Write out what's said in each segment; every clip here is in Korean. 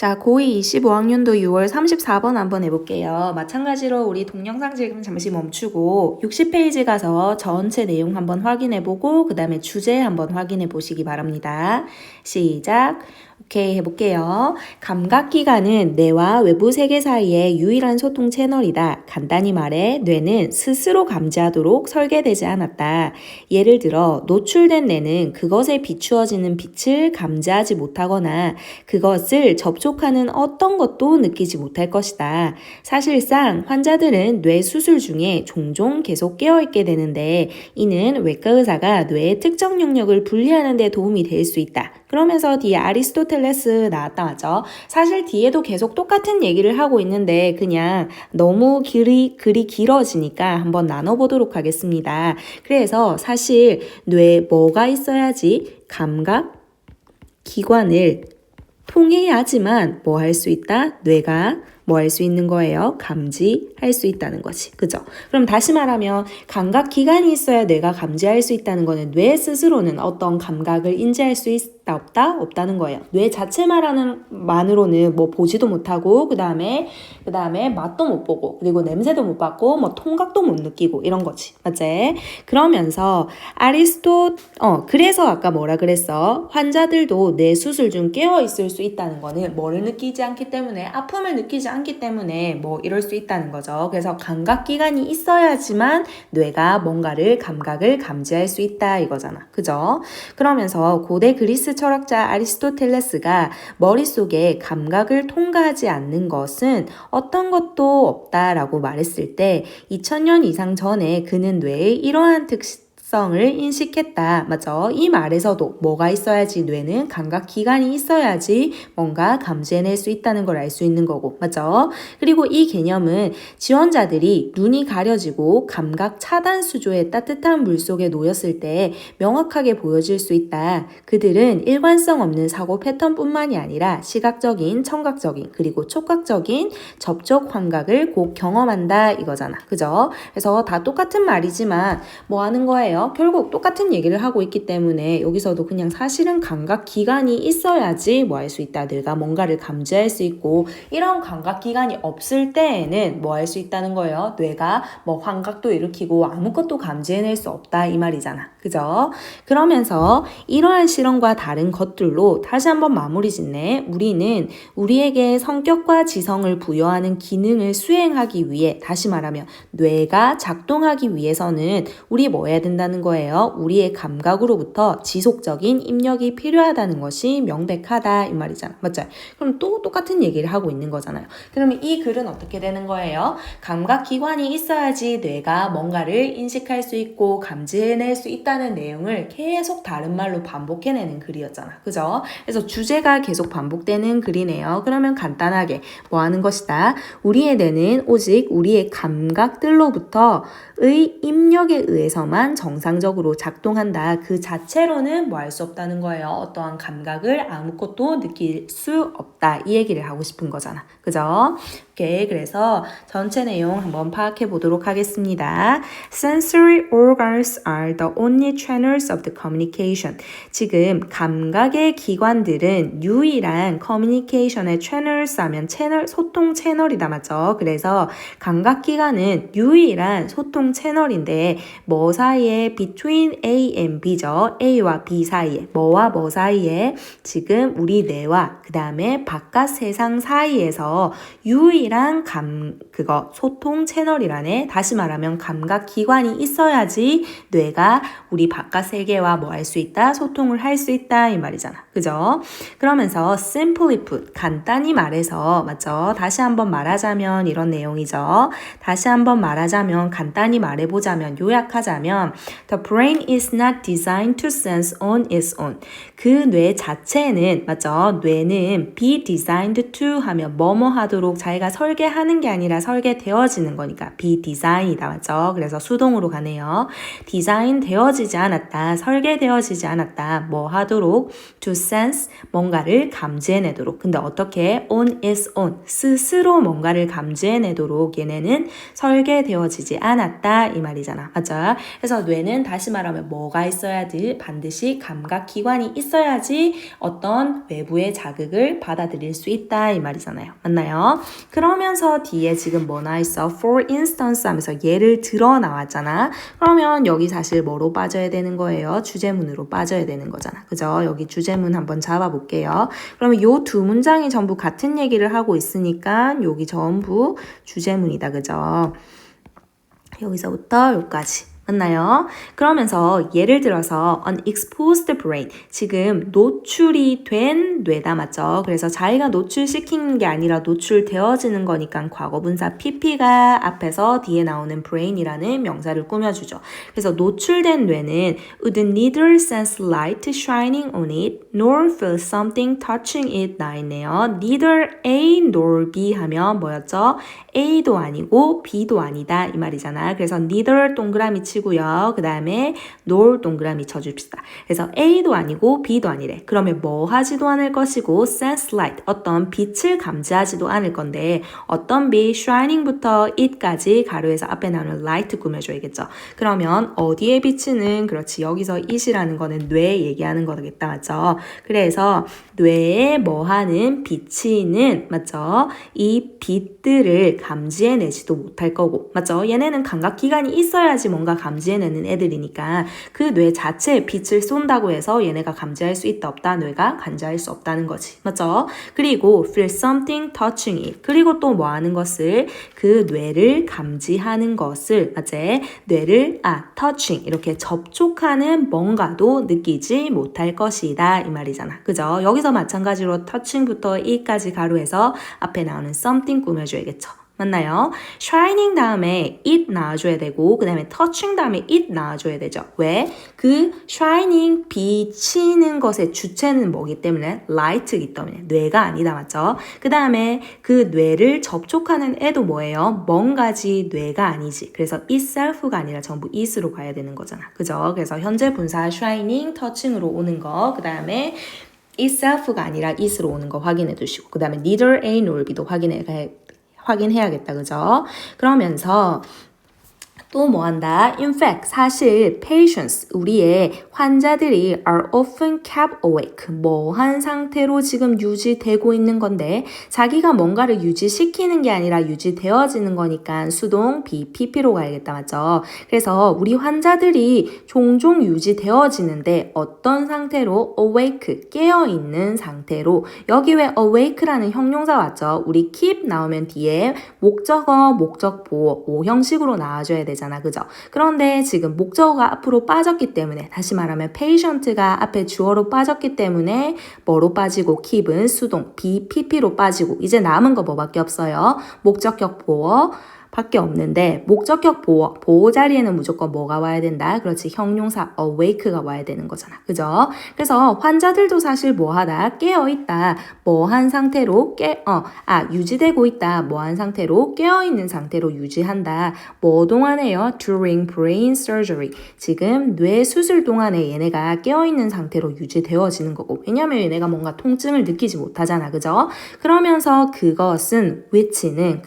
자, 고2 25학년도 6월 34번 한번 해볼게요. 마찬가지로 우리 동영상 지금 잠시 멈추고 60페이지 가서 전체 내용 한번 확인해보고 그 다음에 주제 한번 확인해보시기 바랍니다. 시작! 오케이, 해볼게요. 감각기관은 뇌와 외부 세계 사이의 유일한 소통 채널이다. 간단히 말해 뇌는 스스로 감지하도록 설계되지 않았다. 예를 들어 노출된 뇌는 그것에 비추어지는 빛을 감지하지 못하거나 그것을 접촉하는 어떤 것도 느끼지 못할 것이다. 사실상 환자들은 뇌 수술 중에 종종 계속 깨어있게 되는데 이는 외과 의사가 뇌의 특정 영역을 분리하는 데 도움이 될 수 있다. 그러면서 뒤에 아리스토텔레스 나왔다 맞죠? 사실 뒤에도 계속 똑같은 얘기를 하고 있는데 그냥 너무 글이 길어지니까 한번 나눠보도록 하겠습니다. 그래서 사실 뇌에 뭐가 있어야지 감각 기관을 통해야지만 뭐 할 수 있다? 뇌가 뭐 할 수 있는 거예요? 감지할 수 있다는 거지. 그죠? 그럼 다시 말하면 감각기관이 있어야 뇌가 감지할 수 있다는 거는 뇌 스스로는 어떤 감각을 인지할 수 있다 없다? 없다는 거예요. 뇌 자체만으로는 뭐 보지도 못하고 그 다음에 맛도 못 보고 그리고 냄새도 못 맡고 뭐 통각도 못 느끼고 이런 거지. 맞지? 그러면서 그래서 아까 뭐라 그랬어? 환자들도 뇌 수술 중 깨어 있을 수 있다는 거는 뭐를 느끼지 않기 때문에 아픔을 느끼지 않기 때문에 뭐 이럴 수 있다는 거죠. 그래서 감각기관이 있어야지만 뇌가 뭔가를 감각을 감지할 수 있다 이거잖아. 그죠? 그러면서 고대 그리스 철학자 아리스토텔레스가 머릿속에 감각을 통과하지 않는 것은 어떤 것도 없다라고 말했을 때 2000년 이상 전에 그는 뇌의 이러한 특성을 인식했다. 맞죠? 이 말에서도 뭐가 있어야지 뇌는 감각기관이 있어야지 뭔가 감지해낼 수 있다는 걸 알 수 있는 거고. 맞죠? 그리고 이 개념은 지원자들이 눈이 가려지고 감각 차단 수조의 따뜻한 물속에 놓였을 때 명확하게 보여질 수 있다. 그들은 일관성 없는 사고 패턴뿐만이 아니라 시각적인, 청각적인, 그리고 촉각적인 접촉 환각을 곧 경험한다 이거잖아. 그죠? 그래서 다 똑같은 말이지만 뭐 하는 거예요? 결국 똑같은 얘기를 하고 있기 때문에 여기서도 그냥 사실은 감각기관이 있어야지 뭐 할 수 있다. 뇌가 뭔가를 감지할 수 있고 이런 감각기관이 없을 때에는 뭐 할 수 있다는 거예요. 뇌가 뭐 환각도 일으키고 아무것도 감지해낼 수 없다 이 말이잖아. 그죠? 그러면서 이러한 실험과 다른 것들로 다시 한번 마무리 짓네. 우리는 우리에게 성격과 지성을 부여하는 기능을 수행하기 위해 다시 말하면 뇌가 작동하기 위해서는 우리 뭐 해야 된다는 거예요. 우리의 감각으로부터 지속적인 입력이 필요하다는 것이 명백하다 이 말이잖아. 맞죠? 그럼 또 똑같은 얘기를 하고 있는 거잖아요. 그러면 이 글은 어떻게 되는 거예요? 감각기관이 있어야지 뇌가 뭔가를 인식할 수 있고 감지해낼 수 있다는 내용을 계속 다른 말로 반복해내는 글이었잖아. 그죠? 그래서 주제가 계속 반복되는 글이네요. 그러면 간단하게 뭐 하는 것이다? 우리의 뇌는 오직 우리의 감각들로부터의 입력에 의해서만 정상적으로 작동한다. 그 자체로는 뭐 할 수 없다는 거예요. 어떠한 감각을 아무것도 느낄 수 없다. 이 얘기를 하고 싶은 거잖아. 그죠? 오케이. 그래서 전체 내용 한번 파악해 보도록 하겠습니다. Sensory organs are the only channels of the communication. 지금 감각의 기관들은 유일한 커뮤니케이션의 channels 하면 소통 채널이다. 맞죠? 그래서 감각기관은 유일한 소통 채널인데 뭐 사이에 between A and B죠. A와 B 사이에 뭐와 뭐 사이에 지금 우리 뇌와 그 다음에 바깥 세상 사이에서 유일한 소통 채널이라네. 다시 말하면 감각기관이 있어야지 뇌가 우리 바깥 세계와 뭐 할 수 있다? 소통을 할 수 있다 이 말이잖아. 그죠? 그러면서 simply put 간단히 말해서 맞죠? 다시 한번 말하자면 이런 내용이죠. 다시 한번 말하자면 간단히 말해보자면 요약하자면 The brain is not designed to sense on its own. 그 뇌 자체는 맞죠? 뇌는 be designed to 하면 뭐뭐 하도록 자기가 설계하는 게 아니라 설계되어지는 거니까 be design이다. 맞죠? 그래서 수동으로 가네요. 디자인 되어지지 않았다. 설계되어지지 않았다. 뭐 하도록 to sense 뭔가를 감지해내도록. 근데 어떻게 on its own 스스로 뭔가를 감지해내도록 얘네는 설계되어지지 않았다 이 말이잖아. 맞죠? 그래서 뇌 뇌는 다시 말하면 뭐가 있어야지? 반드시 감각기관이 있어야지 어떤 외부의 자극을 받아들일 수 있다 이 말이잖아요. 맞나요? 그러면서 뒤에 지금 뭐 나와 있어? For instance 하면서 예를 들어 나왔잖아. 그러면 여기 사실 뭐로 빠져야 되는 거예요? 주제문으로 빠져야 되는 거잖아. 그죠? 여기 주제문 한번 잡아볼게요. 그러면 요 두 문장이 전부 같은 얘기를 하고 있으니까 여기 전부 주제문이다. 그죠? 여기서부터 여기까지. 맞나요? 그러면서 예를 들어서 an exposed brain 지금 노출이 된 뇌다 맞죠? 그래서 자기가 노출시키는 게 아니라 노출되어지는 거니까 과거분사 pp가 앞에서 뒤에 나오는 brain이라는 명사를 꾸며주죠. 그래서 노출된 뇌는 would neither sense light shining on it nor feel something touching it 나 있네요. neither A nor B 하면 뭐였죠? A도 아니고 B도 아니다 이 말이잖아. 그래서 neither 동그라미 치고요. 그 다음에 nor 동그라미 쳐줍시다. 그래서 A도 아니고 B도 아니래. 그러면 뭐 하지도 않을 것이고 sense light 어떤 빛을 감지하지도 않을 건데 어떤 빛 shining부터 it까지 가로에서 앞에 나오는 light 꾸며줘야겠죠. 그러면 어디에 비치는 그렇지 여기서 it이라는 거는 뇌 얘기하는 거겠다 맞죠? 그래서 뇌에 뭐 하는 비치는 맞죠? 이 빛들을 감지해내지도 못할 거고 맞죠? 얘네는 감각기관이 있어야지 뭔가 감지해내는 애들이니까 그 뇌 자체에 빛을 쏜다고 해서 얘네가 감지할 수 있다 없다 뇌가 감지할 수 없다는 거지 맞죠? 그리고 feel something touching it 그리고 또 뭐 하는 것을 그 뇌를 감지하는 것을 맞지? 뇌를 touching 이렇게 접촉하는 뭔가도 느끼지 못할 것이다 이 말이잖아 그죠? 여기서 마찬가지로 touching부터 it까지 가로해서 앞에 나오는 something 꾸며줘야겠죠. 맞나요? shining 다음에 it 나와줘야 되고 그 다음에 touching 다음에 it 나와줘야 되죠. 왜? 그 shining 비치는 것의 주체는 뭐기 때문에? light이기 때문에 뇌가 아니다 맞죠? 그 다음에 그 뇌를 접촉하는 애도 뭐예요? 뭔가지 뇌가 아니지. 그래서 itself가 아니라 전부 it으로 가야 되는 거잖아. 그죠? 그래서 현재 분사 shining, touching으로 오는 거 그 다음에 itself가 아니라 it으로 오는 거 확인해 두시고 그 다음에 neither A nor B도 확인해야겠다. 그죠? 그러면서 또 뭐 한다? In fact, 사실 patients, 우리의 환자들이 are often kept awake. 뭐한 상태로 지금 유지되고 있는 건데 자기가 뭔가를 유지시키는 게 아니라 유지되어지는 거니까 수동 BPP로 가야겠다. 맞죠? 그래서 우리 환자들이 종종 유지되어지는데 어떤 상태로? awake, 깨어있는 상태로 여기 왜 awake라는 형용사 왔죠? 우리 keep 나오면 뒤에 목적어, 목적보, 오형식으로 나와줘야 되죠. 그죠? 그런데 지금 목적어가 앞으로 빠졌기 때문에 다시 말하면 patient가 앞에 주어로 빠졌기 때문에 뭐로 빠지고 keep은 수동 BPP로 빠지고 이제 남은 거 뭐밖에 없어요? 목적격 보어 밖에 없는데 목적격 보호 자리에는 무조건 뭐가 와야 된다? 그렇지 형용사 awake가 와야 되는 거잖아. 그죠? 그래서 환자들도 사실 뭐하다? 깨어있다. 뭐한 상태로 유지되고 있다. 뭐한 상태로 깨어있는 상태로 유지한다. 뭐 동안에요? During brain surgery. 지금 뇌 수술 동안에 얘네가 깨어있는 상태로 유지되어지는 거고 왜냐면 얘네가 뭔가 통증을 느끼지 못하잖아. 그죠? 그러면서 그것은 which는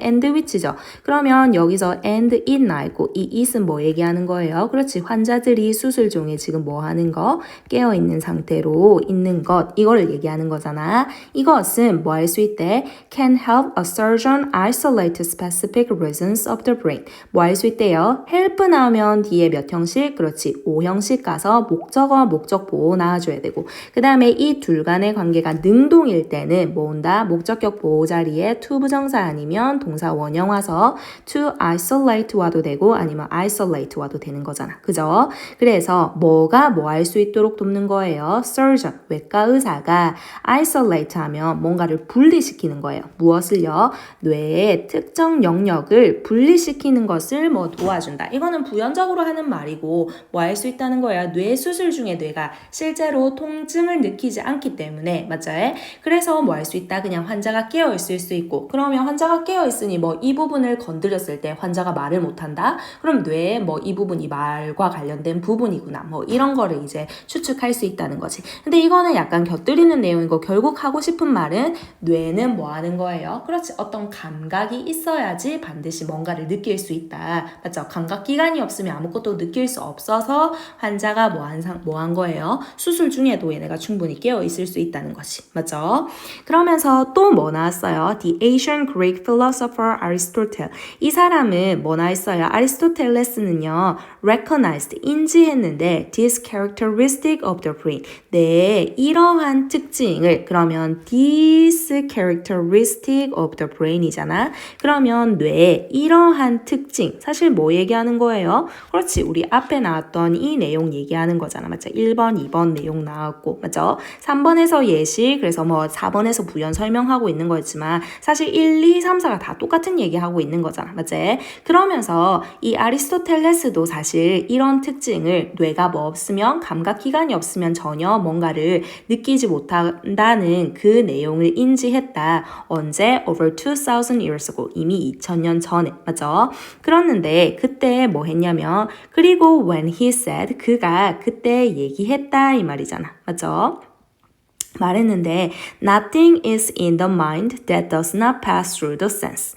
and which죠. 그러면 여기서 and it 나있고 이 it은 뭐 얘기하는 거예요? 그렇지. 환자들이 수술 중에 지금 뭐 하는 거? 깨어있는 상태로 있는 것. 이거를 얘기하는 거잖아. 이것은 뭐 할 수 있대? Can help a surgeon isolate specific regions of the brain. 뭐 할 수 있대요? help 나오면 뒤에 몇 형식? 그렇지. 5형식 가서 목적어, 목적보호 나와줘야 되고 그 다음에 이 둘 간의 관계가 능동일 때는 뭐 온다? 목적격 보호 자리에 to 부정사 아니면 동사 원형 와서 to isolate 와도 되고 아니면 isolate 와도 되는 거잖아. 그죠? 그래서 뭐가 뭐 할 수 있도록 돕는 거예요? surgeon, 외과 의사가 isolate 하면 뭔가를 분리시키는 거예요. 무엇을요? 뇌의 특정 영역을 분리시키는 것을 뭐 도와준다. 이거는 부연적으로 하는 말이고 뭐 할 수 있다는 거예요? 뇌 수술 중에 뇌가 실제로 통증을 느끼지 않기 때문에 맞죠? 그래서 뭐 할 수 있다? 그냥 환자가 깨어 있을 수 있고 그러면 환자가 깨어 있으니 뭐 이 부분을 건드렸을 때 환자가 말을 못한다? 그럼 뇌에 뭐 이 부분이 말과 관련된 부분이구나. 뭐 이런 거를 이제 추측할 수 있다는 거지. 근데 이거는 약간 곁들이는 내용이고 결국 하고 싶은 말은 뇌는 뭐 하는 거예요? 그렇지. 어떤 감각이 있어야지 반드시 뭔가를 느낄 수 있다. 맞죠? 감각기관이 없으면 아무것도 느낄 수 없어서 환자가 뭐 한 거예요? 수술 중에도 얘네가 충분히 깨어 있을 수 있다는 것이. 맞죠? 그러면서 또 뭐 나왔어요? The ancient Greek philosopher Aristotle. 이 사람은 뭐 나왔어요? 아리스토텔레스는요. recognized, 인지했는데 this characteristic of the brain. 네, 이러한 특징을 그러면 this characteristic of the brain이잖아. 그러면 뇌의 이러한 특징 사실 뭐 얘기하는 거예요? 그렇지, 우리 앞에 나왔던 이 내용 얘기하는 거잖아. 맞죠? 1번, 2번 내용 나왔고 맞죠? 3번에서 예시 그래서 뭐 4번에서 부연 설명하고 있는 거였지만 사실 1, 2, 3, 4가 다 똑같은 얘기하고 있는 거잖아. 맞지? 그러면서 이 아리스토텔레스도 사실 이런 특징을 뇌가 뭐 없으면 감각기관이 없으면 전혀 뭔가를 느끼지 못한다는 그 내용을 인지했다. 언제? Over 2000 years ago. 이미 2000년 전에. 맞죠? 그랬는데 그때 뭐 했냐면 그리고 when he said 그가 그때 얘기했다 이 말이잖아. 맞죠? 말했는데 nothing is in the mind that does not pass through the sense.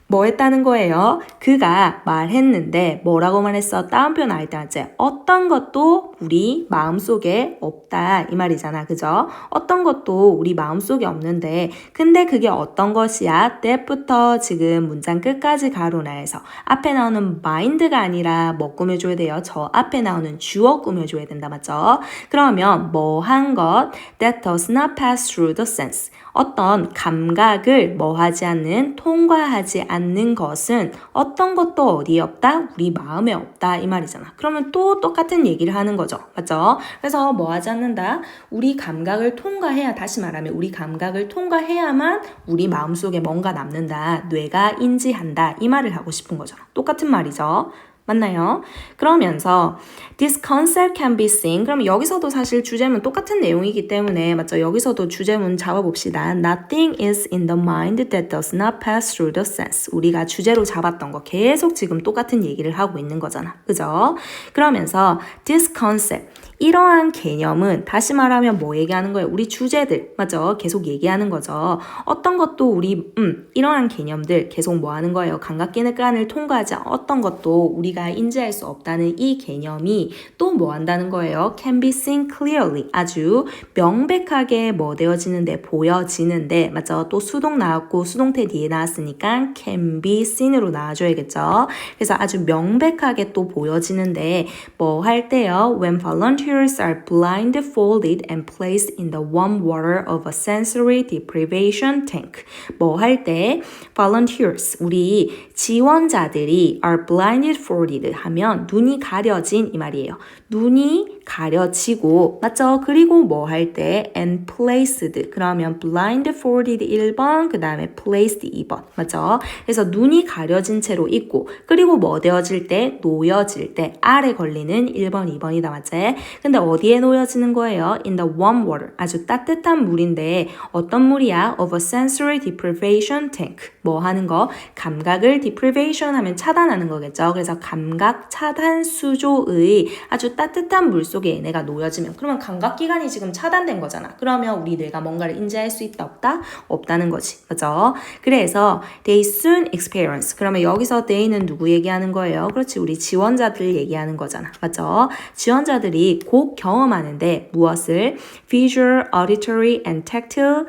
뭐 했다는 거예요? 그가 말했는데 뭐라고 말했어? 따옴표 나올 때 맞지? 어떤 것도 우리 마음속에 없다 이 말이잖아. 그죠? 어떤 것도 우리 마음속에 없는데 근데 그게 어떤 것이야? that부터 지금 문장 끝까지 가로나해서 앞에 나오는 mind가 아니라 뭐 꾸며줘야 돼요? 저 앞에 나오는 주어 꾸며줘야 된다. 맞죠? 그러면 뭐 한 것 that does not pass through the sense. 어떤 감각을 뭐 하지 않는, 통과하지 않는 것은 어떤 것도 어디에 없다? 우리 마음에 없다 이 말이잖아. 그러면 또 똑같은 얘기를 하는 거죠. 맞죠? 그래서 뭐 하지 않는다? 우리 감각을 통과해야, 다시 말하면 우리 감각을 통과해야만 우리 마음속에 뭔가 남는다. 뇌가 인지한다. 이 말을 하고 싶은 거죠. 똑같은 말이죠. 맞나요? 그러면서 this concept can be seen. 그럼 여기서도 사실 주제문 똑같은 내용이기 때문에 맞죠? 여기서도 주제문 잡아봅시다. Nothing is in the mind that does not pass through the sense. 우리가 주제로 잡았던 거 계속 지금 똑같은 얘기를 하고 있는 거잖아. 그죠? 그러면서 this concept 이러한 개념은 다시 말하면 뭐 얘기하는 거예요? 우리 주제들, 맞죠? 계속 얘기하는 거죠. 어떤 것도 우리 이러한 개념들 계속 뭐 하는 거예요? 감각기관을 통과하지 어떤 것도 우리가 인지할 수 없다는 이 개념이 또 뭐 한다는 거예요? Can be seen clearly. 아주 명백하게 뭐 되어지는데, 보여지는데, 맞죠? 또 수동 나왔고 수동태 뒤에 나왔으니까 can be seen으로 나와줘야겠죠? 그래서 아주 명백하게 또 보여지는데 뭐 할 때요? When volunteers are blindfolded and placed in the warm water of a sensory deprivation tank. 뭐 할 때 volunteers, 우리 지원자들이 are blindfolded 하면 눈이 가려진 이 말이에요. 눈이 가려지고 맞죠? 그리고 뭐 할 때 and placed 그러면 blindfolded 1번 그 다음에 placed 2번 맞죠? 그래서 눈이 가려진 채로 있고 그리고 뭐 되어질 때 놓여질 때 아래 걸리는 1번 2번이다 맞지? 근데 어디에 놓여지는 거예요? In the warm water 아주 따뜻한 물인데 어떤 물이야? Of a sensory deprivation tank 뭐 하는 거? 감각을 deprivation 하면 차단하는 거겠죠? 그래서 감각 차단 수조의 아주 따뜻한 물 속에 얘네가 놓여지면 그러면 감각기관이 지금 차단된 거잖아. 그러면 우리 뇌가 뭔가를 인지할 수 있다 없다? 없다는 거지. 그죠? 그래서 they soon experience 그러면 여기서 they는 누구 얘기하는 거예요? 그렇지. 우리 지원자들 얘기하는 거잖아. 맞죠? 지원자들이 곧 경험하는데 무엇을? visual, auditory and tactile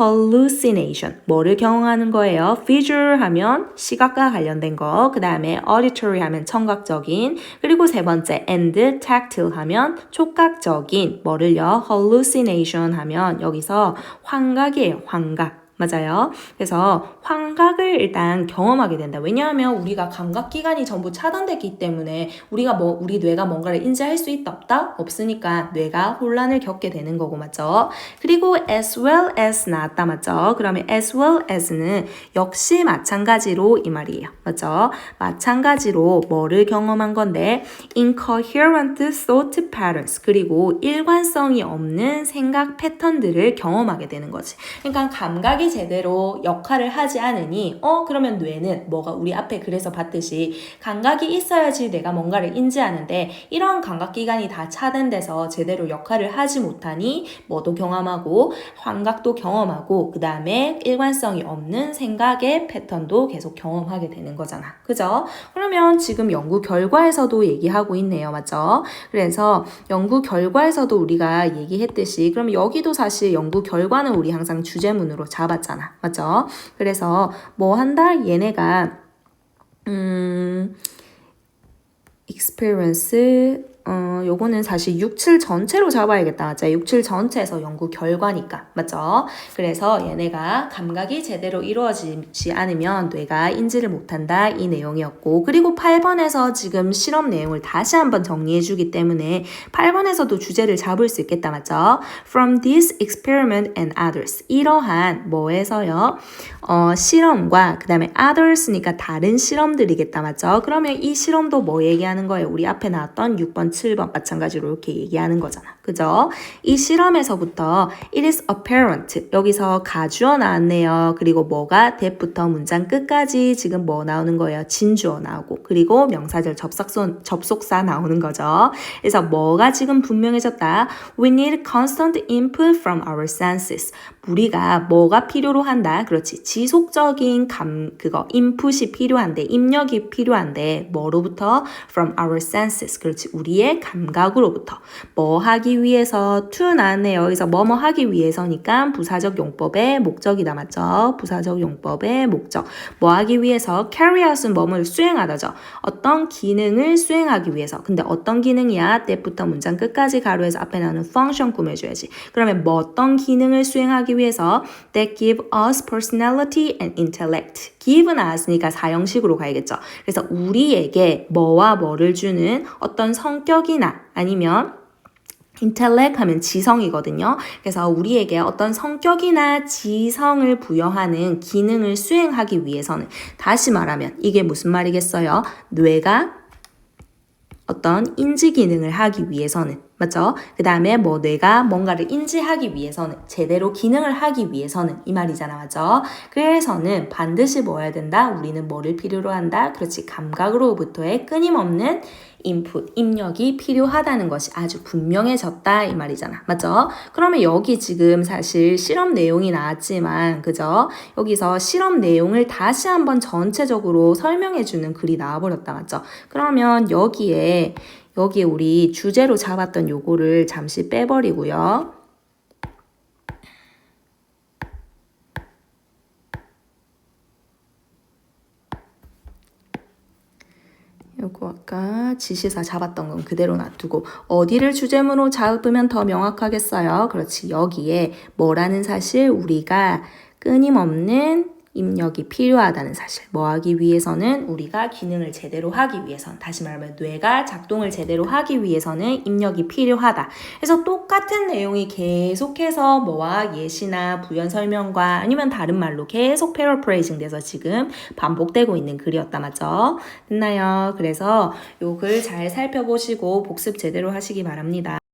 hallucination. 뭐를 경험하는 거예요? visual 하면 시각과 관련된 거, 그 다음에 auditory 하면 청각적인, 그리고 세 번째 and tactile 하면 촉각적인, 뭐를요? hallucination 하면 여기서 환각이에요. 환각. 맞아요. 그래서 환각을 일단 경험하게 된다. 왜냐하면 우리가 감각기관이 전부 차단됐기 때문에 우리 뇌가 뭔가를 인지할 수 있다 없다? 없으니까 뇌가 혼란을 겪게 되는 거고 맞죠? 그리고 as well as 나왔다 맞죠? 그러면 as well as는 역시 마찬가지로 이 말이에요. 맞죠? 마찬가지로 뭐를 경험한 건데 incoherent thought patterns 그리고 일관성이 없는 생각 패턴들을 경험하게 되는 거지. 그러니까 감각이 감각이 제대로 역할을 하지 않으니 그러면 뇌는 뭐가 우리 앞에 그래서 봤듯이 감각이 있어야지 내가 뭔가를 인지하는데 이런 감각기관이 다 차단돼서 제대로 역할을 하지 못하니 뭐도 경험하고 환각도 경험하고 그 다음에 일관성이 없는 생각의 패턴도 계속 경험하게 되는 거잖아. 그죠? 그러면 지금 연구 결과에서도 얘기하고 있네요. 맞죠? 그래서 연구 결과에서도 우리가 얘기했듯이 그럼 여기도 사실 연구 결과는 우리 항상 주제문으로 잡았잖아. 맞죠? 그래서 뭐 한다? 얘네가 experience 요거는 사실 6, 7 전체로 잡아야겠다. 맞죠? 6, 7 전체에서 연구 결과니까. 맞죠? 그래서 얘네가 감각이 제대로 이루어지지 않으면 뇌가 인지를 못한다. 이 내용이었고 그리고 8번에서 지금 실험 내용을 다시 한번 정리해 주기 때문에 8번에서도 주제를 잡을 수 있겠다. 맞죠? From this experiment and others. 이러한 뭐에서요? 실험과 그 다음에 others니까 다른 실험들이겠다. 맞죠? 그러면 이 실험도 뭐 얘기하는 거예요? 우리 앞에 나왔던 6번, 7번 마찬가지로 이렇게 얘기하는 거잖아. 그죠? 이 실험에서부터 it is apparent 여기서 가주어 나왔네요. 그리고 뭐가 that부터 문장 끝까지 지금 뭐 나오는 거예요? 진주어 나오고 그리고 명사절 접속사 나오는 거죠. 그래서 뭐가 지금 분명해졌다. We need constant input from our senses. 우리가 뭐가 필요로 한다. 그렇지. 지속적인 인풋이 필요한데 입력이 필요한데 뭐로부터? From our senses. 그렇지. 우리의 감각으로부터. 뭐 하기 위해서 to 나왔네요. 여기서 뭐뭐 하기 위해서니까 부사적 용법의 목적이다. 맞죠? 부사적 용법의 목적. 뭐 하기 위해서 carry out은 뭐를 수행하다죠. 어떤 기능을 수행하기 위해서. 근데 어떤 기능이야? 때부터 문장 끝까지 가로해서 앞에 나오는 function 꾸며줘야지. 그러면 뭐 어떤 기능을 수행하기 위해서 that give us personality and intellect. give 나왔으니까 사형식으로 가야겠죠. 그래서 우리에게 뭐와 뭐를 주는 어떤 성격이나 아니면 intellect 하면 지성이거든요. 그래서 우리에게 어떤 성격이나 지성을 부여하는 기능을 수행하기 위해서는 다시 말하면 이게 무슨 말이겠어요? 뇌가 어떤 인지 기능을 하기 위해서는 맞죠? 그 다음에 뭐 뇌가 뭔가를 인지하기 위해서는 제대로 기능을 하기 위해서는 이 말이잖아. 맞죠? 그래서는 반드시 뭐 해야 된다? 우리는 뭐를 필요로 한다? 그렇지. 감각으로부터의 끊임없는 인풋, 입력이 필요하다는 것이 아주 분명해졌다 이 말이잖아. 맞죠? 그러면 여기 지금 사실 실험 내용이 나왔지만 그죠? 여기서 실험 내용을 다시 한번 전체적으로 설명해주는 글이 나와버렸다. 맞죠? 그러면 여기에 우리 주제로 잡았던 요거를 잠시 빼버리고요. 요거 아까 지시사 잡았던 건 그대로 놔두고 어디를 주제문으로 잡으면 더 명확하겠어요? 그렇지. 여기에 뭐라는 사실 우리가 끊임없는 입력이 필요하다는 사실. 뭐 하기 위해서는 우리가 기능을 제대로 하기 위해서는 다시 말하면 뇌가 작동을 제대로 하기 위해서는 입력이 필요하다. 그래서 똑같은 내용이 계속해서 뭐와 예시나 부연 설명과 아니면 다른 말로 계속 패러프레이징 돼서 지금 반복되고 있는 글이었다. 맞죠? 됐나요? 그래서 요 글 잘 살펴보시고 복습 제대로 하시기 바랍니다.